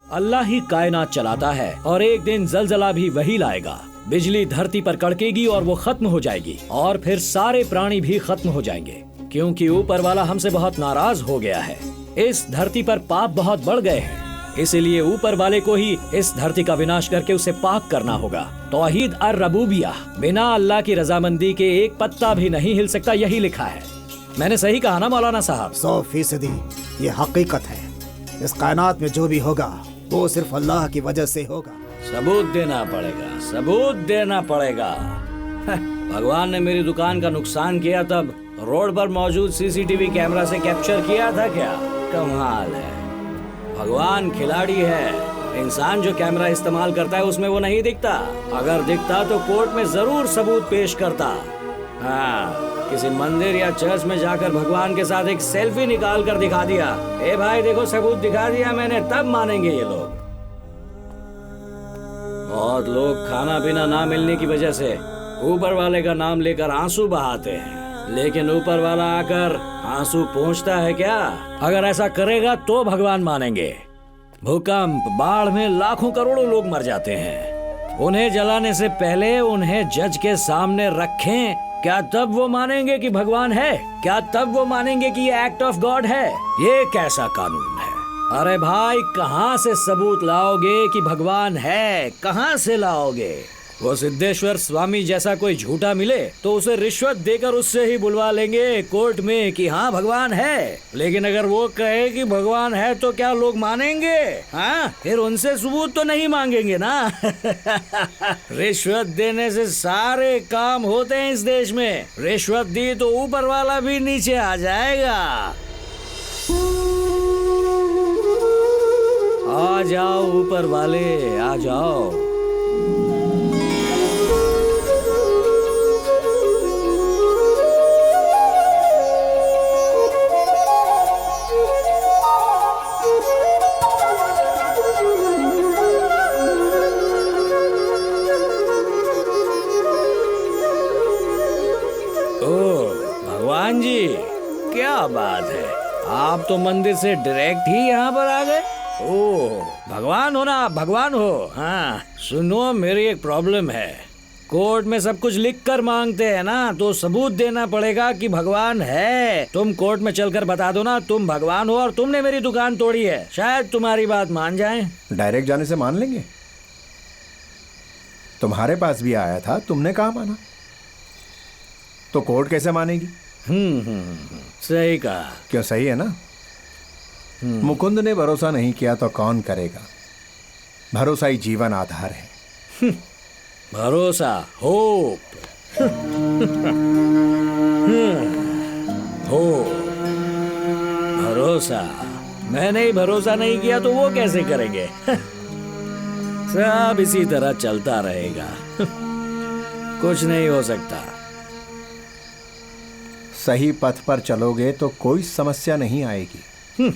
अल्लाह ही कायनात चलाता है और एक दिन जलजला भी वही लाएगा। बिजली धरती पर कड़केगी और वो खत्म हो जाएगी और फिर सारे प्राणी भी खत्म हो जाएंगे, क्योंकि ऊपर वाला हमसे बहुत नाराज हो गया है। इस धरती पर पाप बहुत बढ़ गए हैं, इसीलिए ऊपर वाले को ही इस धरती का विनाश करके उसे पाक करना होगा। तौहीद अर रबूबिया, बिना अल्लाह की रजामंदी के एक पत्ता भी नहीं हिल सकता, यही लिखा है। मैंने सही कहा ना मौलाना साहब? 100% ये हकीकत है। इस कायनात में जो भी होगा वो सिर्फ अल्लाह की वजह से होगा। सबूत देना पड़ेगा, सबूत देना पड़ेगा। भगवान ने मेरी दुकान का नुकसान किया तब रोड पर मौजूद सीसीटीवी कैमरा से कैप्चर किया था क्या? कमाल है। भगवान खिलाड़ी है। इंसान जो कैमरा इस्तेमाल करता है उसमें वो नहीं दिखता। अगर दिखता तो कोर्ट में जरूर सबूत पेश करता। हाँ, किसी मंदिर या चर्च में जाकर भगवान के साथ एक सेल्फी निकाल कर दिखा दिया, ए भाई देखो सबूत दिखा दिया मैंने, तब मानेंगे ये लोग। बहुत लोग खाना पीना ना मिलने की वजह से ऊपर वाले का नाम लेकर आंसू बहाते हैं, लेकिन ऊपर वाला आकर आंसू पोंछता है क्या? अगर ऐसा करेगा तो भगवान मानेंगे। भूकंप, बाढ़ में लाखों करोड़ों लोग मर जाते हैं। उन्हें जलाने से पहले उन्हें जज के सामने रखें, क्या तब वो मानेंगे कि भगवान है? क्या तब वो मानेंगे कि ये एक्ट ऑफ गॉड है? ये कैसा कानून है? अरे भाई, कहाँ से सबूत लाओगे कि भगवान है? कहाँ से लाओगे? वो सिद्धेश्वर स्वामी जैसा कोई झूठा मिले तो उसे रिश्वत देकर उससे ही बुलवा लेंगे कोर्ट में कि हाँ भगवान है। लेकिन अगर वो कहे कि भगवान है तो क्या लोग मानेंगे? हाँ, फिर उनसे सबूत तो नहीं मांगेंगे ना। रिश्वत देने से सारे काम होते हैं इस देश में। रिश्वत दी तो ऊपर वाला भी नीचे आ जाएगा। आ जाओ ऊपर वाले, आ जाओ। भगवान जी, क्या बात है, आप तो मंदिर से डायरेक्ट ही यहाँ पर आ गए। ओह, भगवान हो ना आप, भगवान हो। हाँ सुनो, मेरी एक प्रॉब्लम है। कोर्ट में सब कुछ लिख कर मांगते हैं ना, तो सबूत देना पड़ेगा कि भगवान है। तुम कोर्ट में चलकर बता दो ना तुम भगवान हो और तुमने मेरी दुकान तोड़ी है, शायद तुम्हारी बात मान जाएं। डायरेक्ट जाने से मान लेंगे? तुम्हारे पास भी आया था, तुमने कहा माना, तो कोर्ट कैसे मानेगी? सही कहा। क्यों सही है ना? मुकुंद ने भरोसा नहीं किया तो कौन करेगा? भरोसा ही जीवन आधार है। भरोसा, होप। हो भरोसा, मैंने ही भरोसा नहीं किया तो वो कैसे करेंगे? सब इसी तरह चलता रहेगा। कुछ नहीं हो सकता। सही पथ पर चलोगे तो कोई समस्या नहीं आएगी।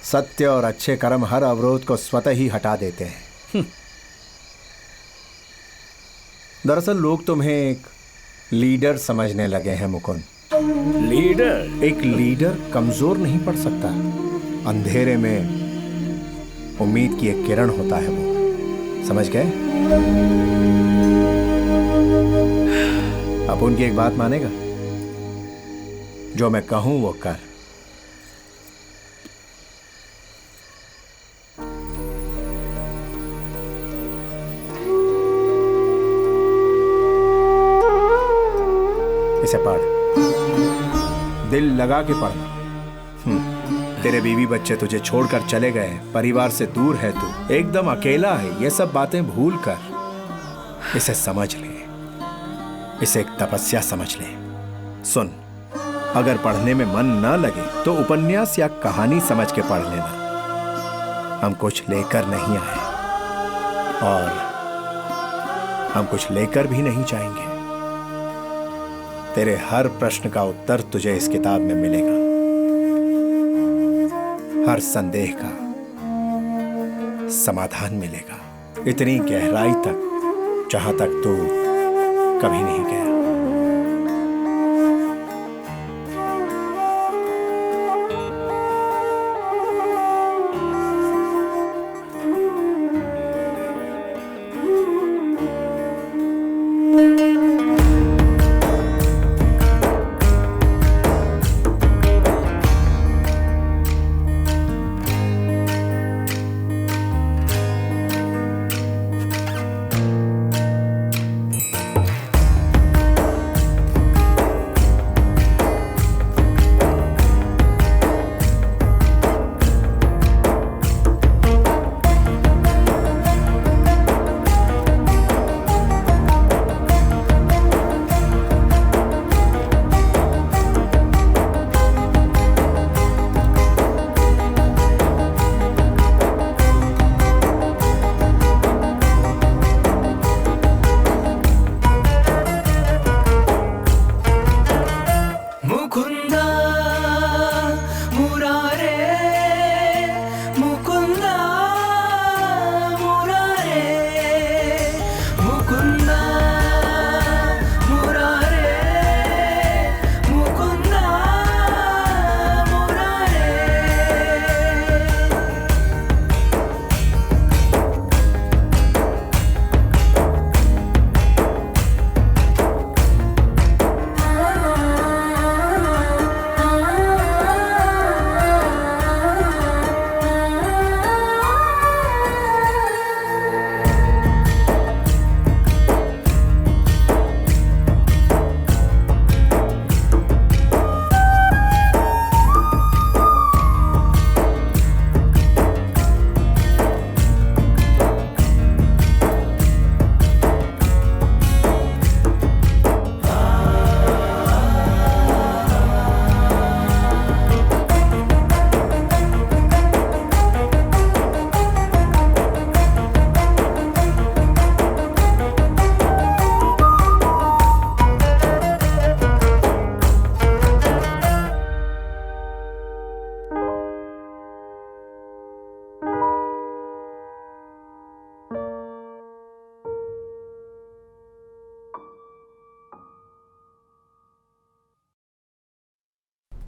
सत्य और अच्छे कर्म हर अवरोध को स्वतः ही हटा देते हैं। दरअसल लोग तुम्हें एक लीडर समझने लगे हैं मुकुंद। लीडर? एक लीडर कमजोर नहीं पड़ सकता। अंधेरे में उम्मीद की एक किरण होता है वो, समझ गए? अब उनकी एक बात मानेगा? जो मैं कहूं वो कर। इसे पढ़, दिल लगा के पढ़ना। तेरे बीवी बच्चे तुझे छोड़कर चले गए, परिवार से दूर है तू, एकदम अकेला है, ये सब बातें भूल कर इसे समझ ले। इसे एक तपस्या समझ ले। सुन, अगर पढ़ने में मन न लगे तो उपन्यास या कहानी समझ के पढ़ लेना। हम कुछ लेकर नहीं आए और हम कुछ लेकर भी नहीं जाएंगे। तेरे हर प्रश्न का उत्तर तुझे इस किताब में मिलेगा, हर संदेह का समाधान मिलेगा, इतनी गहराई तक जहां तक तू कभी नहीं गया।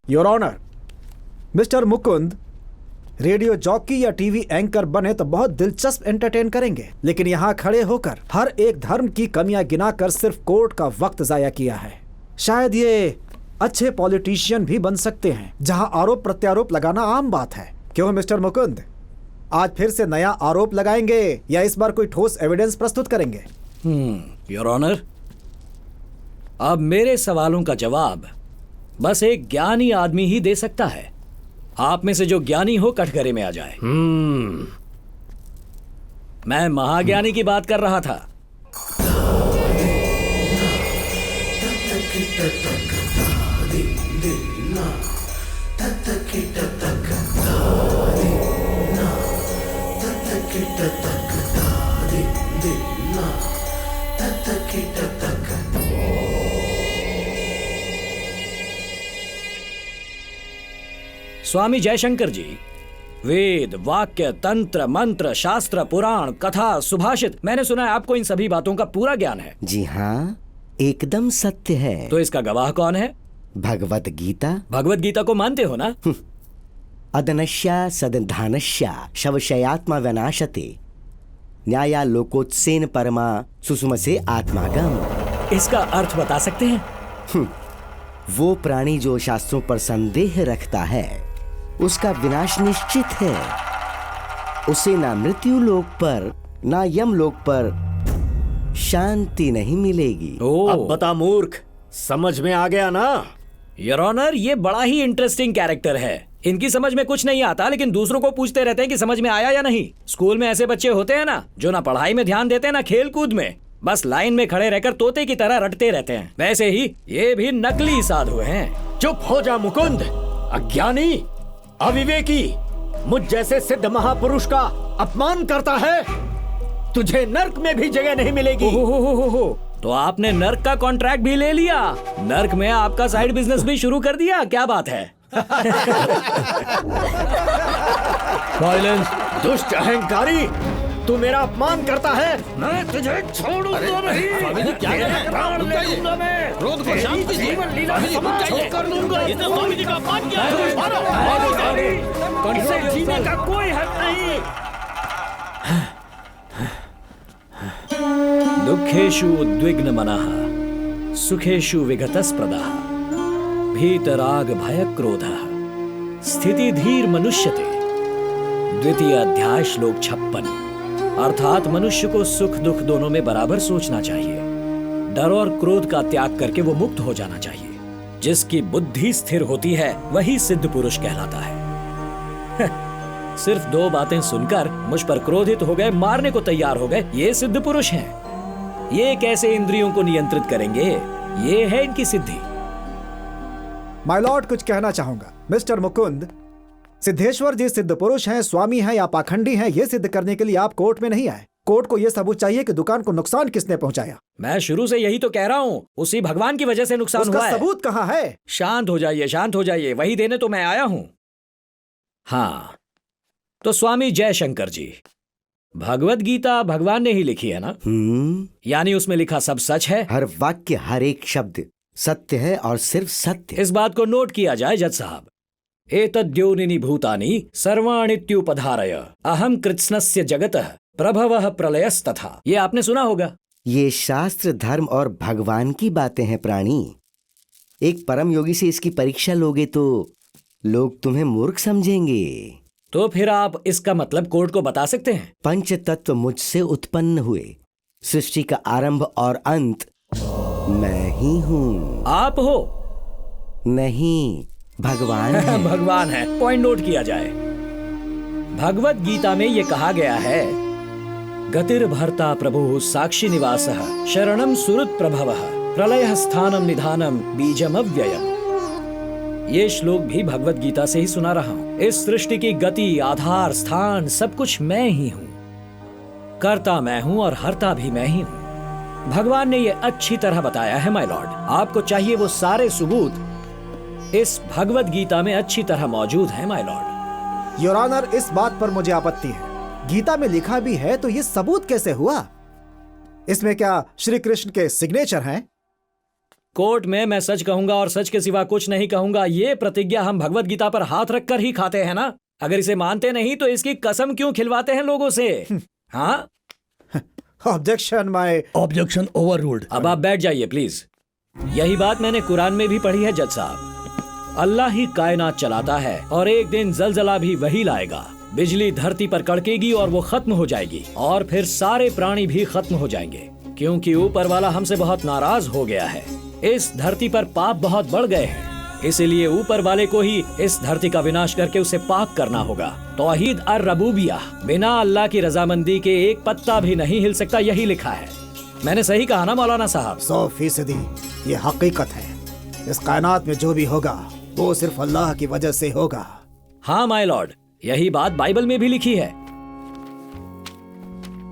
Your honour, mister Mukund radio jockey या टीवी एंकर बने तो बहुत दिलचस्प एंटरटेन करेंगे, लेकिन यहाँ खड़े होकर हर एक धर्म की कमियां गिनाकर सिर्फ कोर्ट का वक्त जाया किया है। शायद ये अच्छे पॉलिटिशियन भी बन सकते हैं, जहाँ आरोप प्रत्यारोप लगाना आम बात है। क्यों मिस्टर मुकुंद, आज फिर से नया आरोप लगाएंगे या इस बार कोई ठोस एविडेंस प्रस्तुत करेंगे? योर ऑनर, अब मेरे सवालों का जवाब बस एक ज्ञानी आदमी ही दे सकता है। आप में से जो ज्ञानी हो कटघरे में आ जाए। मैं महाज्ञानी की बात कर रहा था। स्वामी जयशंकर जी, वेद, वाक्य, तंत्र, मंत्र, शास्त्र, पुराण, कथा, सुभाषित, मैंने सुना है आपको इन सभी बातों का पूरा ज्ञान है। जी हाँ, एकदम सत्य है। तो इसका गवाह कौन है? भगवत गीता। भगवत गीता को मानते हो ना? अदनश्या सदधानश्या शवशयात्मा विनाशते न्याया लोकोत्सेन परमा सुसुमसे आत्मागम। इसका अर्थ बता सकते हैं? वो प्राणी जो शास्त्रों पर संदेह रखता है उसका विनाश निश्चित है। उसे ना मृत्यु लोक पर ना यम लोक पर शांति नहीं मिलेगी। अब बता मूर्ख, समझ में आ गया ना? योर ऑनर, ये बड़ा ही इंटरेस्टिंग कैरेक्टर है। इनकी समझ में कुछ नहीं आता, लेकिन दूसरों को पूछते रहते हैं कि समझ में आया या नहीं। स्कूल में ऐसे बच्चे होते हैं ना, जो ना पढ़ाई में ध्यान देते हैं ना खेल कूद में, बस लाइन में खड़े रहकर तोते की तरह रटते रहते हैं। वैसे ही ये भी नकली साधु हैं। चुप हो जा मुकुंद, अज्ञानी, अविवेकी, मुझ जैसे सिद्ध महापुरुष का अपमान करता है। तुझे नर्क में भी जगह नहीं मिलेगी। हो। तो आपने नर्क का कॉन्ट्रैक्ट भी ले लिया? नर्क में आपका साइड बिजनेस भी शुरू कर दिया? क्या बात है? साइलेंस, दुष्ट अहंकारी, तू मेरा अपमान करता है। मैं तुझे छोड़ूंगा नहीं। क्या मैं क्रोध को शांति से जीवन लीला कर दूंगा। स्वामी जी का अपमान किया है। इसे जीने का कोई हक नहीं। दुखेषु उद्विग्न मनः सुखेषु विगतस्पृदः भीतराग भय क्रोधः स्थिति धीर मनुष्यते। द्वितीय अध्याय श्लोक 56। अर्थात मनुष्य को सुख दुख दोनों में बराबर सोचना चाहिए। डर और क्रोध का त्याग करके वो मुक्त हो जाना चाहिए। जिसकी बुद्धि स्थिर होती है वही सिद्ध पुरुष कहलाता है। सिर्फ 2 बातें सुनकर मुझ पर क्रोधित हो गए, मारने को तैयार हो गए, ये सिद्ध पुरुष हैं। ये कैसे इंद्रियों को नियंत्रित करेंगे? ये है इनकी सिद्धि। माय लॉर्ड, कुछ कहना चाहूंगा। मिस्टर मुकुंद, सिद्धेश्वर जी सिद्ध पुरुष हैं, स्वामी हैं या पाखंडी हैं, ये सिद्ध करने के लिए आप कोर्ट में नहीं आए। कोर्ट को यह सबूत चाहिए कि दुकान को नुकसान किसने पहुंचाया। मैं शुरू से यही तो कह रहा हूँ, उसी भगवान की वजह से नुकसान हुआ है। सबूत कहाँ है? शांत हो जाइए, शांत हो जाइए, वही देने तो मैं आया हूँ। हाँ, तो स्वामी जयशंकर जी, भगवत गीता भगवान ने ही लिखी है ना? यानी उसमें लिखा सब सच है? हर वाक्य, हर एक शब्द सत्य है और सिर्फ सत्य। इस बात को नोट किया जाए जज साहब। एतद्योनिनि भूतानि सर्वाणित्युपधारय अहम कृत्स्नस्य जगतः प्रभवः प्रलयस्तथा। ये आपने सुना होगा। ये शास्त्र, धर्म और भगवान की बातें हैं प्राणी। एक परम योगी से इसकी परीक्षा लोगे तो लोग तुम्हें मूर्ख समझेंगे। तो फिर आप इसका मतलब कोर्ट को बता सकते हैं? पंच तत्व मुझसे उत्पन्न हुए। सृष्टि का आरंभ और अंत मैं ही हूँ। आप हो? नहीं, भगवान है। भगवान है। पॉइंट नोट किया जाए। भगवत गीता में ये कहा गया है, गतिर्भर्ता प्रभु साक्षी निवासः शरणम सुहृत् प्रभवः प्रलयः स्थानम निधानम बीजम अव्ययम्। ये श्लोक भी भगवत गीता से ही सुना रहा हूँ। इस सृष्टि की गति, आधार, स्थान सब कुछ मैं ही हूँ। कर्ता मैं हूँ और हर्ता भी मैं ही हूँ। भगवान ने ये अच्छी तरह बताया है माय लॉर्ड। आपको चाहिए वो सारे सबूत इस भगवत गीता में अच्छी तरह मौजूद हैं माय लॉर्ड। योर ऑनर, इस बात पर मुझे आपत्ति है। गीता में लिखा भी है तो ये सबूत कैसे हुआ? इसमें क्या श्री कृष्ण के सिग्नेचर हैं? कोर्ट में मैं सच कहूंगा और सच के सिवा कुछ नहीं कहूंगा, ये प्रतिज्ञा हम भगवत गीता पर हाथ रखकर ही खाते हैं ना। अगर इसे मानते नहीं तो इसकी कसम क्यों खिलवाते हैं लोगों से? हाँ, ऑब्जेक्शन माय। Objection overruled. अब आप बैठ जाइए प्लीज। यही बात मैंने कुरान में भी पढ़ी है जज साहब। अल्लाह ही कायनात चलाता है और एक दिन जलजला भी वही लाएगा। बिजली धरती पर कड़केगी और वो खत्म हो जाएगी और फिर सारे प्राणी भी खत्म हो जाएंगे, क्योंकि ऊपर वाला हमसे बहुत नाराज हो गया है। इस धरती पर पाप बहुत बढ़ गए हैं, इसीलिए ऊपर वाले को ही इस धरती का विनाश करके उसे पाक करना होगा। तौहीद और रबूबिया, बिना अल्लाह की रजामंदी के एक पत्ता भी नहीं हिल सकता, यही लिखा है। मैंने सही कहा ना मौलाना साहब? 100% ये हकीकत है। इस कायनात में जो भी होगा वो सिर्फ अल्लाह की वजह से होगा। हाँ माय लॉर्ड, यही बात बाइबल में भी लिखी है।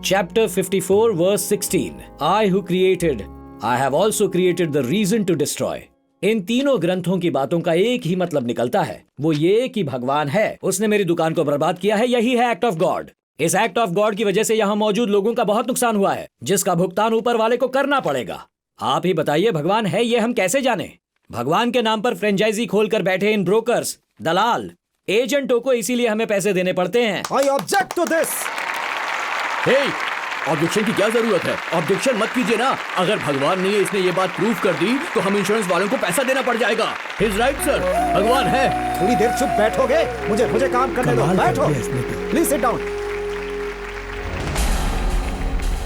Chapter 54 verse 16, I who created, I have also created the reason to destroy. इन तीनों ग्रंथों की बातों का एक ही मतलब निकलता है, वो ये कि भगवान है, उसने मेरी दुकान को बर्बाद किया है। यही है एक्ट ऑफ गॉड। इस एक्ट ऑफ गॉड की वजह से यहाँ मौजूद लोगों का बहुत नुकसान हुआ है, जिसका भुगतान ऊपर वाले को करना पड़ेगा। आप ही बताइए, भगवान है ये हम कैसे जाने? भगवान के नाम पर फ्रेंचाइजी खोलकर बैठे इन ब्रोकर्स, दलाल, एजेंटों को इसीलिए हमें पैसे देने पड़ते हैं। I object to this. Objection की क्या जरूरत है? ऑब्जेक्शन मत कीजिए ना। अगर भगवान ने इसने ये बात प्रूव कर दी तो हम इंश्योरेंस वालों को पैसा देना पड़ जाएगा। हिज राइट सर, भगवान है। थोड़ी देर चुप बैठोगे? मुझे काम करने दो। बैठो, प्लीज सिट डाउन।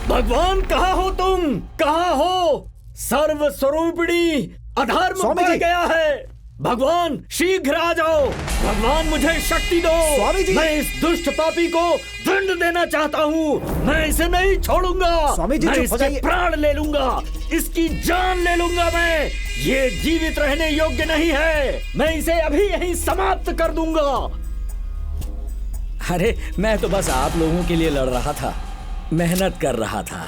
भगवान कहाँ हो तुम? कहाँ हो? सर्व स्वरूपिणी अधर्म स्वामी बढ़ जी। गया है। भगवान शीघ्र आ जाओ। भगवान मुझे शक्ति दो। स्वामी जी। मैं इस दुष्ट पापी को दंड देना चाहता हूँ। मैं इसे नहीं छोड़ूंगा। स्वामी जी, मैं चुप हो इसके जाइए। प्राण ले लूंगा, इसकी जान ले लूंगा। मैं ये जीवित रहने योग्य नहीं है। मैं इसे अभी यहीं समाप्त कर दूंगा। अरे मैं तो बस आप लोगों के लिए लड़ रहा था, मेहनत कर रहा था।